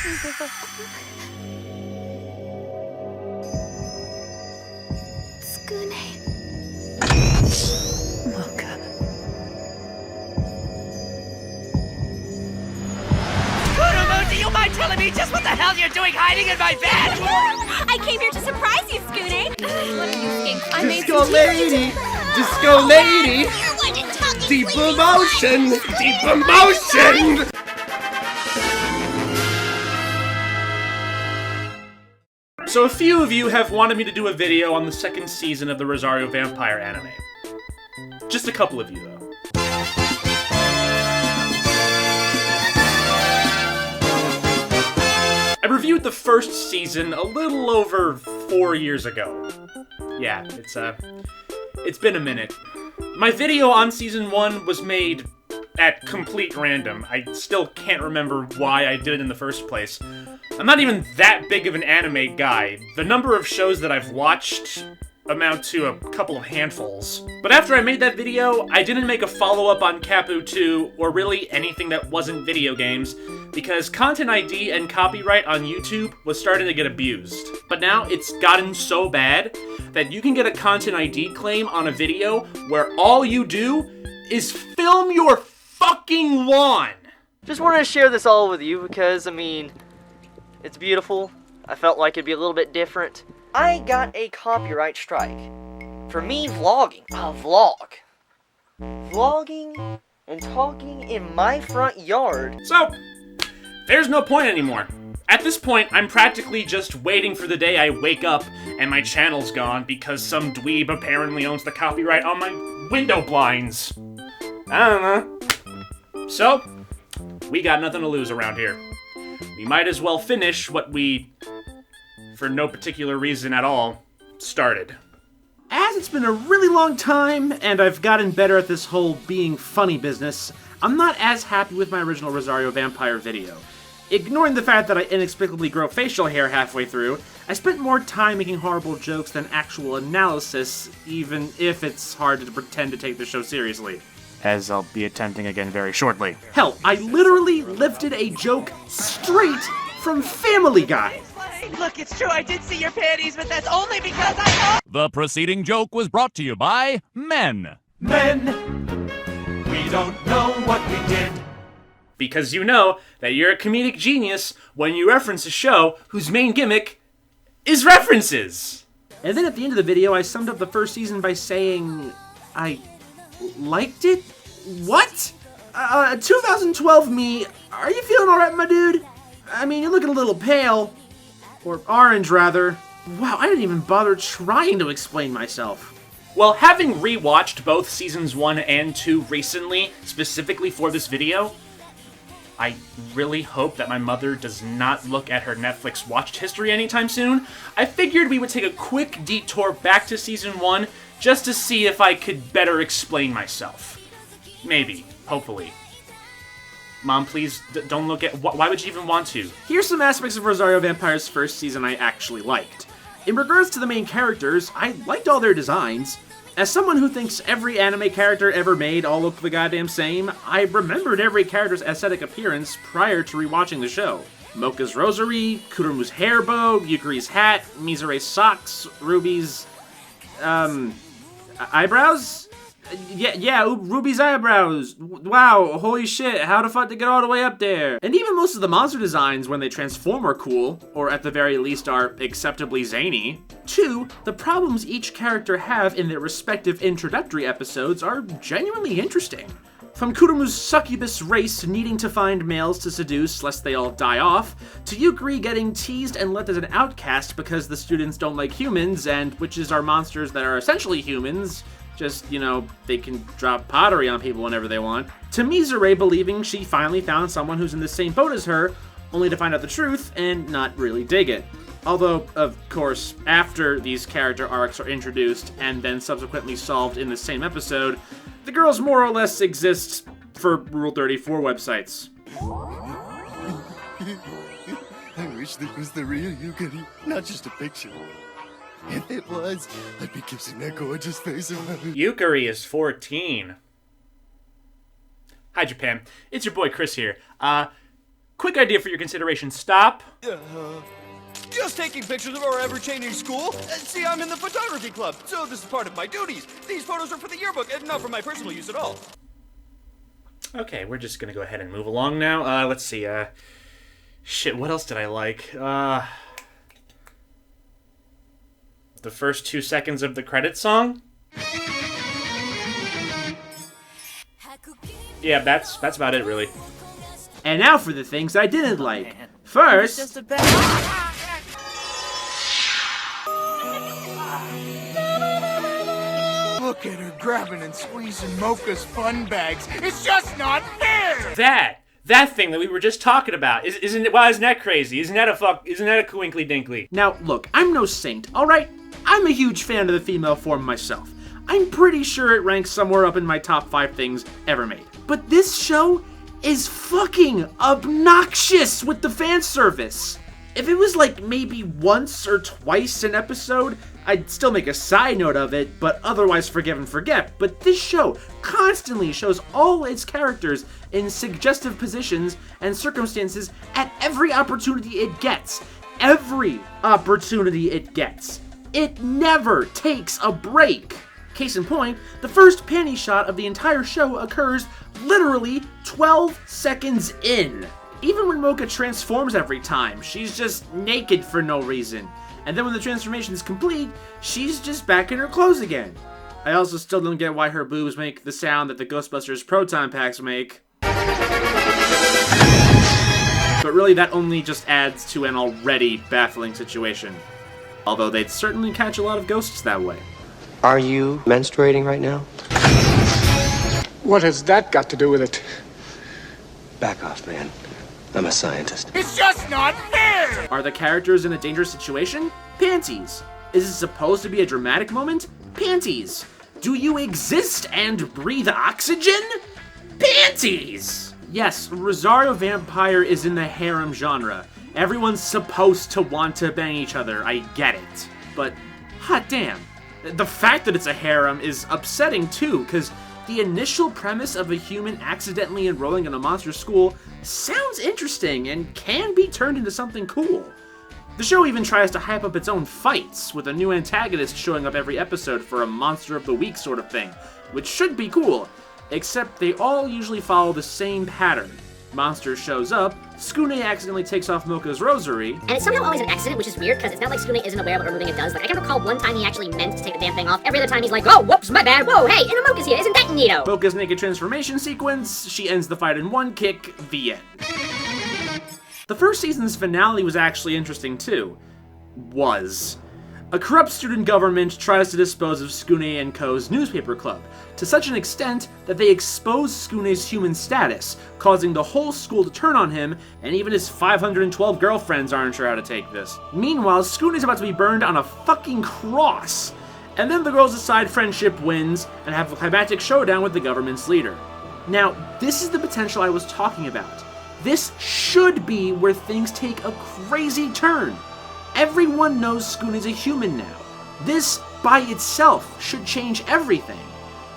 Do you mind telling me just what the hell you're doing hiding in my bed? I came here to surprise you, Scooty. What are you skinks? I made Disco lady! Disco lady! Deep emotion! Deep emotion! So a few of you have wanted me to do a video on the second season of the Rosario Vampire anime. Just a couple of you, though. I reviewed the first season a little over 4 years ago. Yeah, it's been a minute. My video on season 1 was made at complete random. I still can't remember why I did it in the first place. I'm not even that big of an anime guy. The number of shows that I've watched amount to a couple of handfuls. But after I made that video, I didn't make a follow-up on Capu 2, or really anything that wasn't video games, because Content ID and copyright on YouTube was starting to get abused. But now it's gotten so bad that you can get a Content ID claim on a video where all you do is film your fucking lawn! Just wanted to share this all with you because, I mean, it's beautiful. I felt like it'd be a little bit different. I got a copyright strike for me vlogging. A vlog. Vlogging and talking in my front yard. So, there's no point anymore. At this point, I'm practically just waiting for the day I wake up and my channel's gone because some dweeb apparently owns the copyright on my window blinds. I don't know. So, we got nothing to lose around here. We might as well finish what we, for no particular reason at all, started. As it's been a really long time, and I've gotten better at this whole being funny business, I'm not as happy with my original Rosario Vampire video. Ignoring the fact that I inexplicably grow facial hair halfway through, I spent more time making horrible jokes than actual analysis, even if it's hard to pretend to take the show seriously. As I'll be attempting again very shortly. Hell, I literally lifted a joke straight from Family Guy. Look, it's true, I did see your panties, but that's only because I... The preceding joke was brought to you by Men. Men, we don't know what we did. Because you know that you're a comedic genius when you reference a show whose main gimmick is references. And then at the end of the video, I summed up the first season by saying, I liked it? What? 2012 me, are you feeling alright, my dude? I mean, you're looking a little pale. Or orange, rather. Wow, I didn't even bother trying to explain myself. Well, having rewatched both seasons 1 and 2 recently, specifically for this video, I really hope that my mother does not look at her Netflix watched history anytime soon. I figured we would take a quick detour back to season 1 just to see if I could better explain myself. Maybe. Hopefully. Mom, please, don't look at... Why would you even want to? Here's some aspects of Rosario Vampire's first season I actually liked. In regards to the main characters, I liked all their designs. As someone who thinks every anime character ever made all look the goddamn same, I remembered every character's aesthetic appearance prior to rewatching the show. Mocha's rosary, Kurumu's hair bow, Yukari's hat, Mizure's socks, Ruby's... eyebrows? Yeah, Ruby's eyebrows. Wow, holy shit, how the fuck to get all the way up there? And even most of the monster designs when they transform are cool, or at the very least are acceptably zany. 2, the problems each character have in their respective introductory episodes are genuinely interesting. From Kurumu's succubus race needing to find males to seduce lest they all die off, to Yukari getting teased and left as an outcast because the students don't like humans, and witches are monsters that are essentially humans, just, you know, they can drop pottery on people whenever they want. To Mizure believing she finally found someone who's in the same boat as her, only to find out the truth and not really dig it. Although, of course, after these character arcs are introduced and then subsequently solved in the same episode, the girls more or less exist for Rule 34 websites. I wish this was the real Yukari, not just a picture. If it was, I'd be kissing that gorgeous face of hers. Yukari is 14. Hi, Japan. It's your boy Chris here. quick idea for your consideration. Stop. Just taking pictures of our ever-changing school. See, I'm in the photography club, so this is part of my duties. These photos are for the yearbook and not for my personal use at all. Okay, we're just gonna go ahead and move along now. Let's see, shit, what else did I like? The first 2 seconds of the credits song? Yeah, that's about it, really. And now for the things I didn't like. First, Just a bad. Look at her grabbing and squeezing Mocha's fun bags. It's just not fair! That thing that we were just talking about. Isn't that crazy? Isn't that a coinkly dinkly? now look, I'm no saint, alright? I'm a huge fan of the female form myself. I'm pretty sure it ranks somewhere up in my top 5 things ever made. But this show is fucking obnoxious with the fan service. If it was like maybe once or twice an episode, I'd still make a side note of it, but otherwise forgive and forget. But this show constantly shows all its characters in suggestive positions and circumstances at every opportunity it gets. Every opportunity it gets. It never takes a break. Case in point, the first panty shot of the entire show occurs literally 12 seconds in. Even when Mocha transforms every time, she's just naked for no reason. And then when the transformation is complete, she's just back in her clothes again. I also still don't get why her boobs make the sound that the Ghostbusters proton packs make. But really, that only just adds to an already baffling situation. Although they'd certainly catch a lot of ghosts that way. Are you menstruating right now? What has that got to do with it? Back off, man. I'm a scientist. It's just not fair! Are the characters in a dangerous situation? Panties. Is it supposed to be a dramatic moment? Panties. Do you exist and breathe oxygen? Panties! Yes, Rosario Vampire is in the harem genre. Everyone's supposed to want to bang each other, I get it. But, hot damn. The fact that it's a harem is upsetting too, because the initial premise of a human accidentally enrolling in a monster school sounds interesting and can be turned into something cool. The show even tries to hype up its own fights, with a new antagonist showing up every episode for a monster of the week sort of thing, which should be cool, except they all usually follow the same pattern. Monster shows up, Skune accidentally takes off Mocha's rosary, and it's somehow always an accident, which is weird, because it's not like Skune isn't aware of what removing it does. Like, I can recall one time he actually meant to take the damn thing off. Every other time he's like, oh, whoops, my bad, whoa, hey, and Mocha's here, isn't that neato? Mocha's naked transformation sequence, she ends the fight in one kick, the end. The first season's finale was actually interesting too. A corrupt student government tries to dispose of Skune and Co.'s newspaper club, to such an extent that they expose Skune's human status, causing the whole school to turn on him, and even his 512 girlfriends aren't sure how to take this. Meanwhile, Skune is about to be burned on a fucking cross, and then the girls decide friendship wins, and have a climactic showdown with the government's leader. Now, this is the potential I was talking about. This should be where things take a crazy turn. Everyone knows Skune is a human now. This, by itself, should change everything.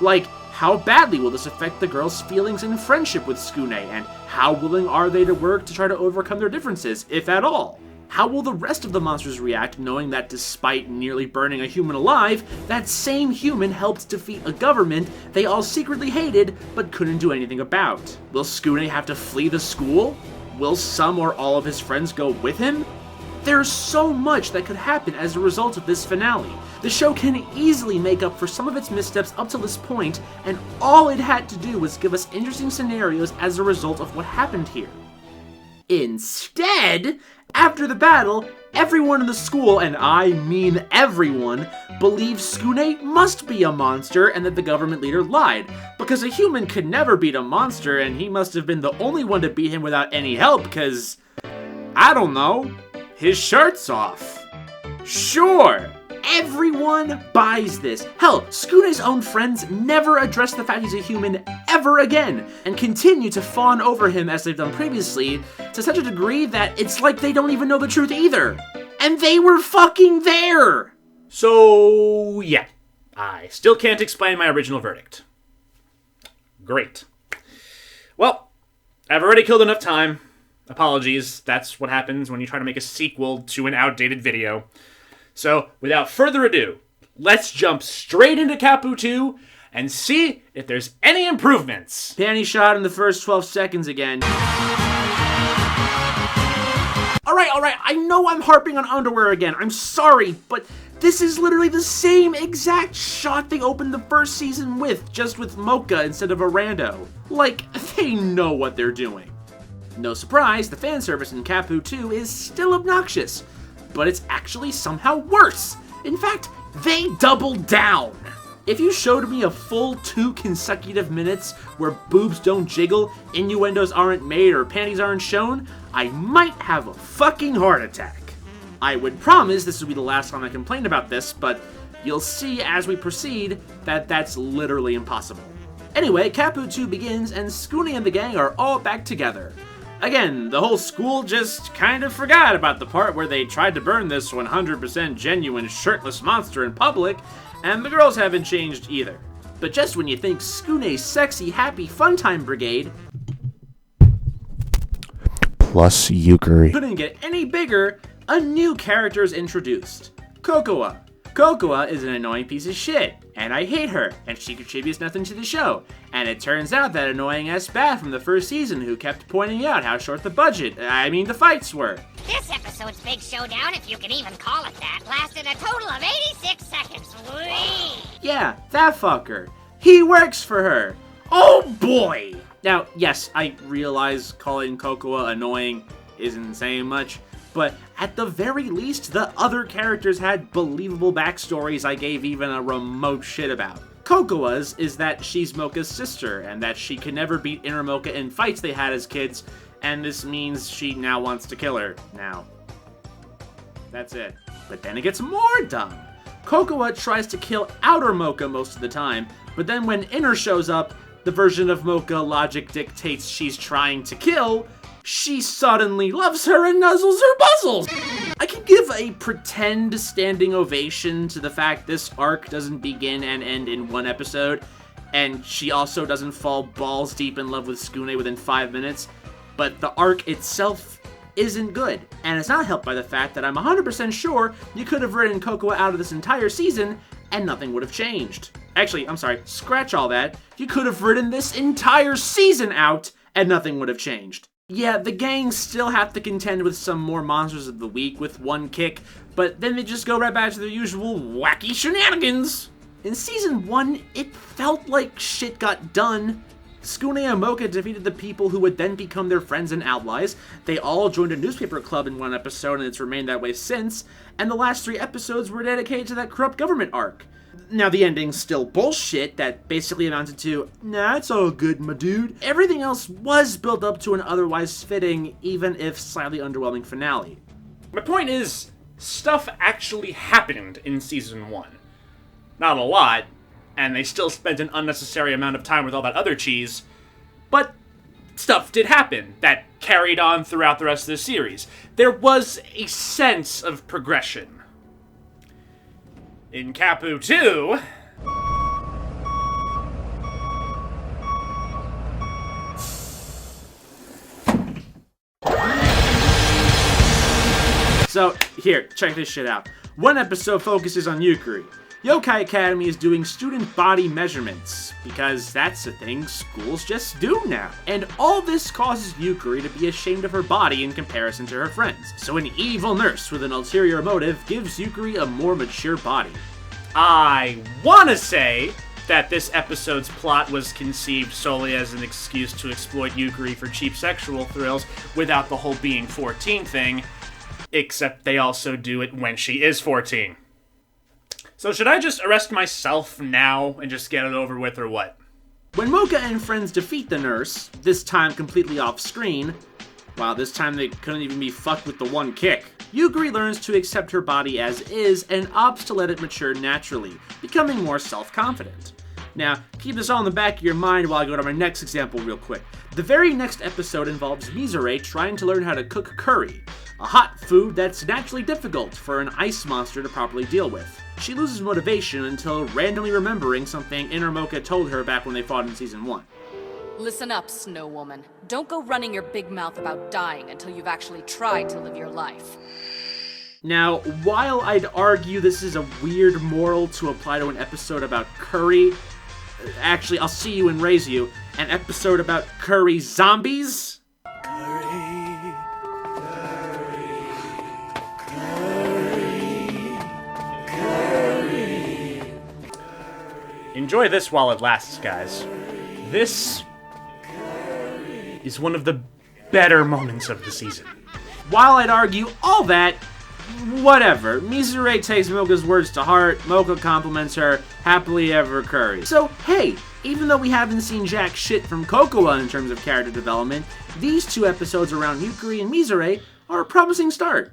Like, how badly will this affect the girls' feelings and friendship with Skune, and how willing are they to work to try to overcome their differences, if at all? How will the rest of the monsters react knowing that despite nearly burning a human alive, that same human helped defeat a government they all secretly hated but couldn't do anything about? Will Skune have to flee the school? Will some or all of his friends go with him? There's so much that could happen as a result of this finale. The show can easily make up for some of its missteps up to this point, and all it had to do was give us interesting scenarios as a result of what happened here. Instead, after the battle, everyone in the school, and I mean everyone, believes Skune must be a monster and that the government leader lied, because a human could never beat a monster and he must have been the only one to beat him without any help because, I don't know, his shirt's off. Sure, everyone buys this. Hell, Skune's own friends never address the fact he's a human ever again, and continue to fawn over him as they've done previously, to such a degree that it's like they don't even know the truth either. And they were fucking there! So, yeah. I still can't explain my original verdict. Great. Well, I've already killed enough time. Apologies, that's what happens when you try to make a sequel to an outdated video. So, without further ado, let's jump straight into Capu 2 and see if there's any improvements. Panty shot in the first 12 seconds again. Alright, I know I'm harping on underwear again. I'm sorry, but this is literally the same exact shot they opened the first season with, just with Mocha instead of a rando. Like, they know what they're doing. No surprise, the fan service in Capu 2 is still obnoxious, but it's actually somehow worse. In fact, they doubled down. If you showed me a full 2 consecutive minutes where boobs don't jiggle, innuendos aren't made, or panties aren't shown, I might have a fucking heart attack. I would promise this would be the last time I complain about this, but you'll see as we proceed that that's literally impossible. Anyway, Capu 2 begins and Scooty and the gang are all back together. Again, the whole school just kind of forgot about the part where they tried to burn this 100% genuine shirtless monster in public, and the girls haven't changed either. But just when you think Skune's sexy, happy, fun time brigade plus Yukari couldn't get any bigger, a new character is introduced. Cocoa. Cocoa is an annoying piece of shit, and I hate her, and she contributes nothing to the show. And it turns out that annoying-ass bat from the first season who kept pointing out how short the the fights were. This episode's big showdown, if you can even call it that, lasted a total of 86 seconds. Whee! Yeah, that fucker. He works for her. Oh boy! Now, yes, I realize calling Cocoa annoying isn't saying much, but at the very least, the other characters had believable backstories I gave even a remote shit about. Cocoa's is that she's Mocha's sister, and that she could never beat Inner Mocha in fights they had as kids, and this means she now wants to kill her. Now. That's it. But then it gets more dumb. Cocoa tries to kill Outer Mocha most of the time, but then when Inner shows up, the version of Mocha logic dictates she's trying to kill, she suddenly loves her and nuzzles her buzzles. I can give a pretend standing ovation to the fact this arc doesn't begin and end in one episode, and she also doesn't fall balls deep in love with Skune within 5 minutes, but the arc itself isn't good, and it's not helped by the fact that I'm 100% sure you could have written Cocoa out of this entire season and nothing would have changed. Actually, I'm sorry, scratch all that. You could have written this entire season out and nothing would have changed. Yeah, the gang still have to contend with some more Monsters of the Week with one kick, but then they just go right back to their usual wacky shenanigans. In Season 1, it felt like shit got done. Skune and Mocha defeated the people who would then become their friends and allies. They all joined a newspaper club in one episode, and it's remained that way since. And the last 3 episodes were dedicated to that corrupt government arc. Now, the ending's still bullshit that basically amounted to, nah, it's all good, my dude. Everything else was built up to an otherwise fitting, even if slightly underwhelming finale. My point is, stuff actually happened in Season 1. Not a lot, and they still spent an unnecessary amount of time with all that other cheese, but stuff did happen that carried on throughout the rest of the series. There was a sense of progression. In Capu 2... So, here, check this shit out. One episode focuses on Yukari. Yokai Academy is doing student body measurements, because that's a thing schools just do now. And all this causes Yukari to be ashamed of her body in comparison to her friends. So an evil nurse with an ulterior motive gives Yukari a more mature body. I wanna say that this episode's plot was conceived solely as an excuse to exploit Yukari for cheap sexual thrills without the whole being 14 thing, except they also do it when she is 14. So should I just arrest myself now and just get it over with, or what? When Mocha and friends defeat the nurse, this time completely off screen, wow, this time they couldn't even be fucked with the one kick, Yukari learns to accept her body as is and opts to let it mature naturally, becoming more self-confident. Now, keep this all in the back of your mind while I go to my next example real quick. The very next episode involves Mizore trying to learn how to cook curry, a hot food that's naturally difficult for an ice monster to properly deal with. She loses motivation until randomly remembering something Inner Mocha told her back when they fought in Season 1. Listen up, Snow Woman. Don't go running your big mouth about dying until you've actually tried to live your life. Now, while I'd argue this is a weird moral to apply to an episode about curry, actually, I'll see you and raise you, an episode about curry zombies? Enjoy this while it lasts, guys. This is one of the better moments of the season. While I'd argue all that, whatever. Mizure takes Mocha's words to heart, Mocha compliments her, happily ever curry. So, hey, even though we haven't seen jack shit from Kokoa in terms of character development, these 2 episodes around Yukari and Mizure are a promising start.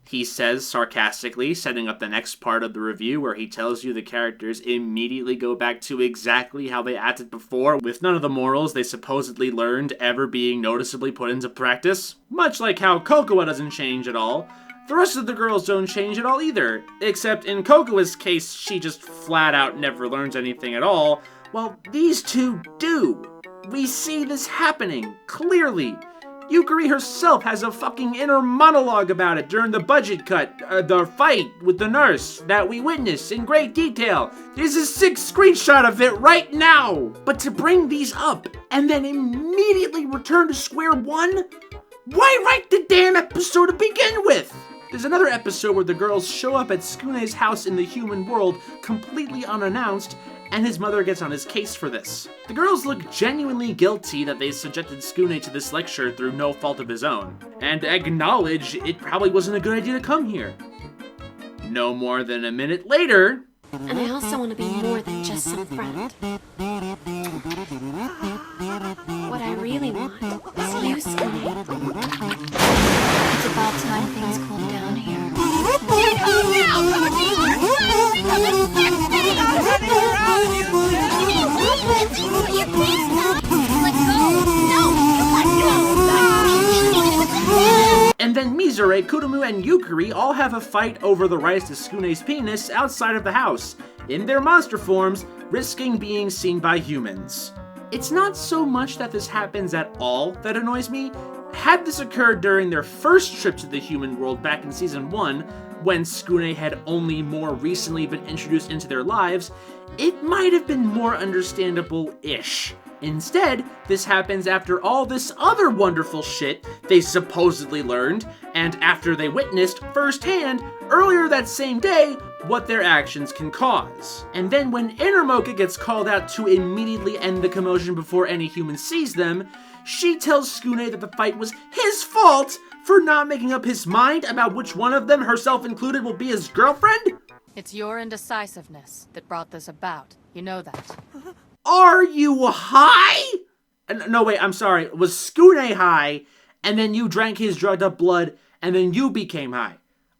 He says sarcastically, setting up the next part of the review where he tells you the characters immediately go back to exactly how they acted before, with none of the morals they supposedly learned ever being noticeably put into practice. Much like how Kokoa doesn't change at all, the rest of the girls don't change at all either, except in Kokoa's case, she just flat out never learns anything at all, while these 2 do. We see this happening, clearly. Yukari herself has a fucking inner monologue about it during the budget cut, the fight with the nurse that we witnessed in great detail. There's a sick screenshot of it right now! But to bring these up and then immediately return to square one? Why write the damn episode to begin with? There's another episode where the girls show up at Tsukune's house in the human world completely unannounced, and his mother gets on his case for this. The girls look genuinely guilty that they subjected Tsukune to this lecture through no fault of his own, and acknowledge it probably wasn't a good idea to come here. No more than a minute later... And I also want to be more than just some friend. What I really want is you, Tsukune. It's about time things cooled down here. And then Mizure, Kurumu, and Yukari all have a fight over the rights to Tsukune's penis outside of the house, in their monster forms, risking being seen by humans. It's not so much that this happens at all that annoys me. Had this occurred during their first trip to the human world back in Season 1, when Tsukune had only more recently been introduced into their lives, it might have been more understandable-ish. Instead, this happens after all this other wonderful shit they supposedly learned, and after they witnessed firsthand, earlier that same day, what their actions can cause. And then when Inner Mocha gets called out to immediately end the commotion before any human sees them, she tells Tsukune that the fight was his fault for not making up his mind about which one of them, herself included, will be his girlfriend? It's your indecisiveness that brought this about. You know that. Are you high? No, wait, I'm sorry. Was Tsukune high, and then you drank his drugged up blood, and then you became high?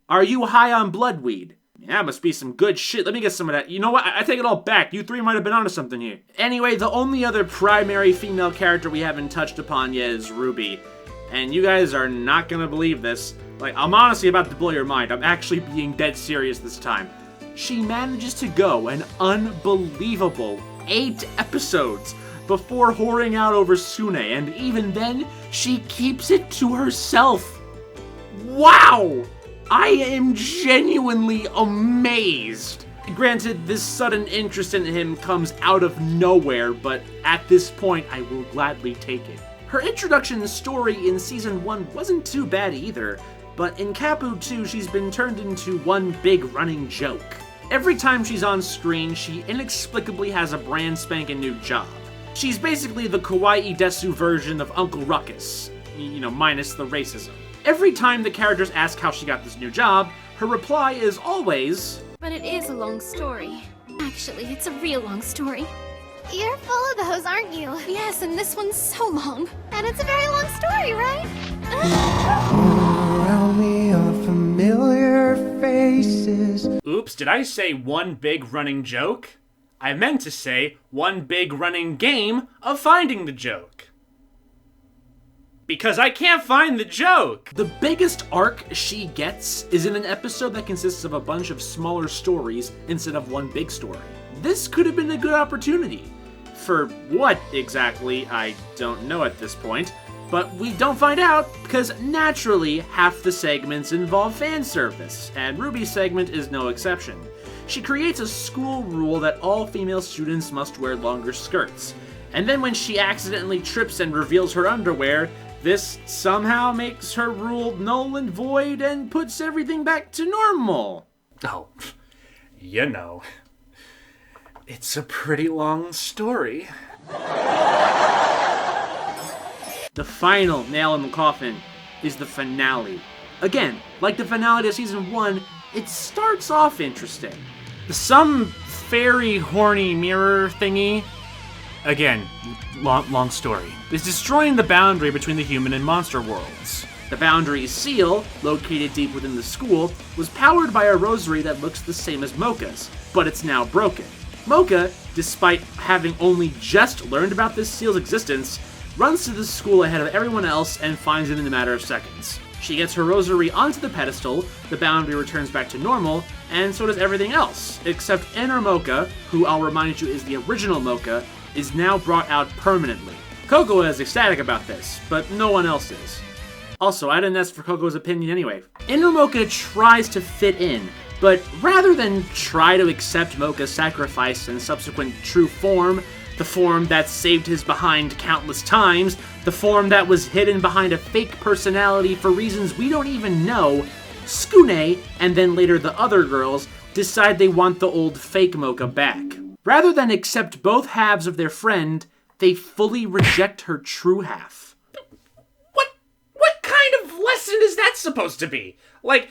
Are you high on blood weed? Yeah, that must be some good shit. Let me get some of that. You know what? I take it all back. You 3 might have been onto something here. Anyway, the only other primary female character we haven't touched upon yet is Ruby. And you guys are not gonna believe this. Like, I'm honestly about to blow your mind. I'm actually being dead serious this time. She manages to go an unbelievable 8 episodes before whoring out over Tsune, and even then, she keeps it to herself. Wow! I am genuinely amazed. Granted, this sudden interest in him comes out of nowhere, but at this point, I will gladly take it. Her introduction story in Season 1 wasn't too bad either, but in Capu 2, she's been turned into one big running joke. Every time she's on screen, she inexplicably has a brand spanking new job. She's basically the kawaii desu version of Uncle Ruckus, you know, minus the racism. Every time the characters ask how she got this new job, her reply is always, But it is a long story. Actually, it's a real long story. You're full of those, aren't you? Yes, and this one's so long. And it's a very long story, right? Around me are familiar faces. Oops, did I say one big running joke? I meant to say one big running game of finding the joke. Because I can't find the joke! The biggest arc she gets is in an episode that consists of a bunch of smaller stories instead of one big story. This could have been a good opportunity. For what exactly, I don't know at this point. But we don't find out, because naturally, half the segments involve fan service, and Ruby's segment is no exception. She creates a school rule that all female students must wear longer skirts. And then when she accidentally trips and reveals her underwear, this somehow makes her rule null and void and puts everything back to normal. Oh, you know, it's a pretty long story. The final nail in the coffin is the finale. Again, like the finale to season 1, it starts off interesting. Some fairy horny mirror thingy, again, long story, is destroying the boundary between the human and monster worlds. The boundary's seal, located deep within the school, was powered by a rosary that looks the same as Mocha's, but it's now broken. Mocha, despite having only just learned about this seal's existence, runs to the school ahead of everyone else and finds it in a matter of seconds. She gets her rosary onto the pedestal, the boundary returns back to normal, and so does everything else, except Inner Mocha, who I'll remind you is the original Mocha, is now brought out permanently. Coco is ecstatic about this, but no one else is. Also, I didn't ask for Coco's opinion anyway. Inner Mocha tries to fit in, but rather than try to accept Mocha's sacrifice and subsequent true form, the form that saved his behind countless times, the form that was hidden behind a fake personality for reasons we don't even know, Skune, and then later the other girls, decide they want the old fake Mocha back. Rather than accept both halves of their friend, they fully reject her true half. What kind of lesson is that supposed to be? Like,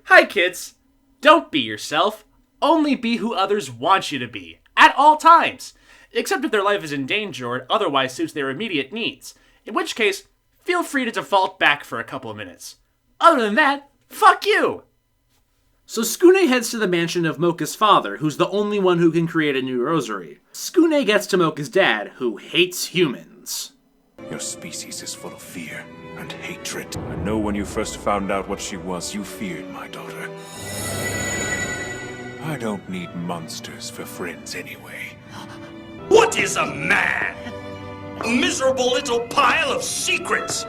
hi kids, don't be yourself, only be who others want you to be, at all times. Except if their life is in danger or it otherwise suits their immediate needs, in which case, feel free to default back for a couple of minutes. Other than that, fuck you! So Skune heads to the mansion of Mocha's father, who's the only one who can create a new rosary. Skune gets to Mocha's dad, who hates humans. Your species is full of fear and hatred. I know when you first found out what she was, you feared my daughter. I don't need monsters for friends anyway. What is a man? A miserable little pile of secrets!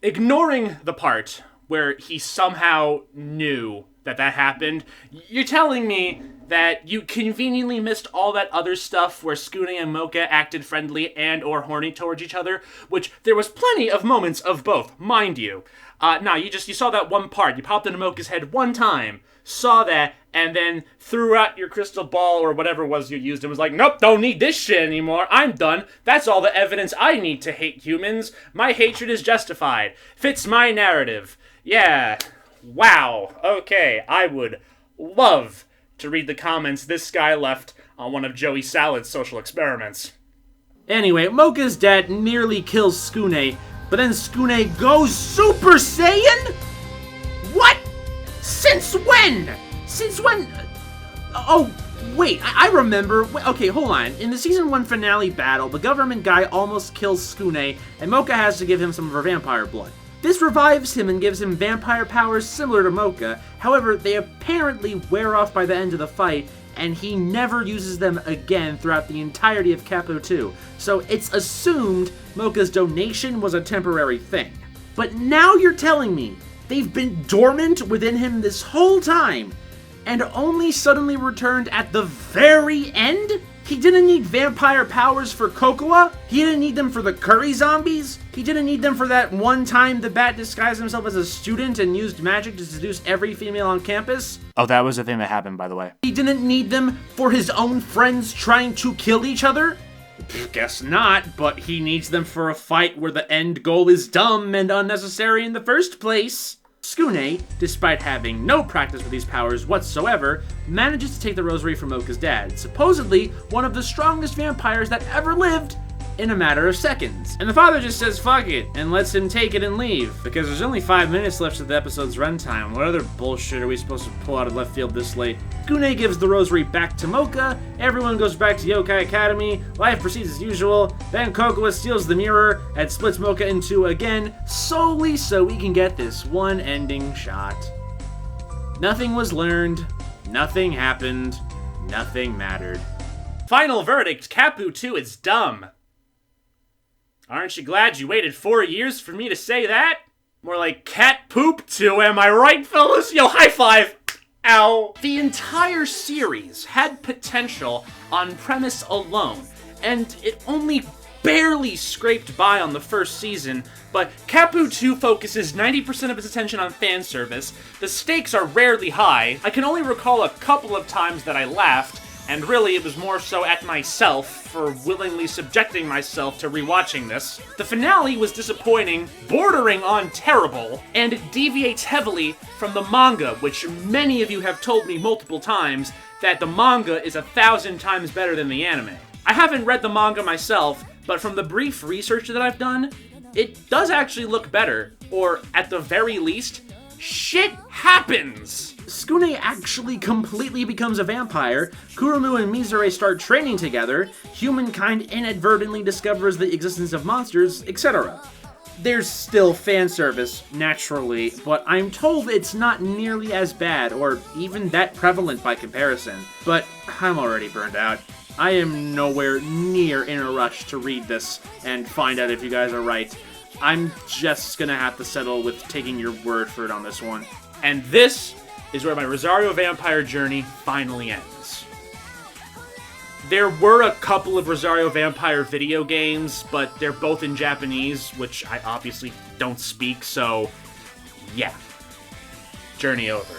Ignoring the part where he somehow knew that happened, you're telling me that you conveniently missed all that other stuff where Skune and Mocha acted friendly and or horny towards each other, which there was plenty of moments of both, mind you. You saw that one part, you popped into Mocha's head one time, saw that, and then threw out your crystal ball or whatever it was you used and was like, nope, don't need this shit anymore, I'm done, that's all the evidence I need to hate humans, my hatred is justified, fits my narrative. Yeah, wow, okay, I would love to read the comments this guy left on one of Joey Salad's social experiments. Anyway, Mocha's dad nearly kills Skune, but then Skune goes Super Saiyan? What? Since when? Since when? Oh, wait, I remember. Okay, hold on. In the season 1 finale battle, the government guy almost kills Skune, and Mocha has to give him some of her vampire blood. This revives him and gives him vampire powers similar to Mocha, however, they apparently wear off by the end of the fight, and he never uses them again throughout the entirety of Capu 2, so it's assumed Mocha's donation was a temporary thing. But now you're telling me they've been dormant within him this whole time, and only suddenly returned at the very end? He didn't need vampire powers for Cocoa? He didn't need them for the curry zombies? He didn't need them for that one time the bat disguised himself as a student and used magic to seduce every female on campus? Oh, that was a thing that happened, by the way. He didn't need them for his own friends trying to kill each other? Guess not, but he needs them for a fight where the end goal is dumb and unnecessary in the first place. Skune, despite having no practice with these powers whatsoever, manages to take the rosary from Mocha's dad, supposedly one of the strongest vampires that ever lived, in a matter of seconds. And the father just says fuck it, and lets him take it and leave, because there's only 5 minutes left of the episode's runtime. What other bullshit are we supposed to pull out of left field this late? Skune gives the rosary back to Mocha, everyone goes back to Yokai Academy, life proceeds as usual, then Cocoa steals the mirror and splits Mocha in two again, solely so we can get this one ending shot. Nothing was learned, nothing happened, nothing mattered. Final verdict, Capu 2 is dumb. Aren't you glad you waited 4 years for me to say that? More like cat poop 2, am I right, fellas? Yo, high five! Ow. The entire series had potential on premise alone, and it only barely scraped by on the first season, but Capu 2 focuses 90% of its attention on fan service, the stakes are rarely high, I can only recall a couple of times that I laughed, and really it was more so at myself for willingly subjecting myself to rewatching this. The finale was disappointing, bordering on terrible, and it deviates heavily from the manga, which many of you have told me multiple times that the manga is 1,000 times better than the anime. I haven't read the manga myself, but from the brief research that I've done, it does actually look better, or at the very least, shit happens! Tsukune actually completely becomes a vampire, Kurumu and Mizure start training together, humankind inadvertently discovers the existence of monsters, etc. There's still fan service, naturally, but I'm told it's not nearly as bad, or even that prevalent by comparison. But I'm already burned out. I am nowhere near in a rush to read this and find out if you guys are right. I'm just gonna have to settle with taking your word for it on this one. And this is where my Rosario Vampire journey finally ends. There were a couple of Rosario Vampire video games, but they're both in Japanese, which I obviously don't speak, so yeah. Journey over.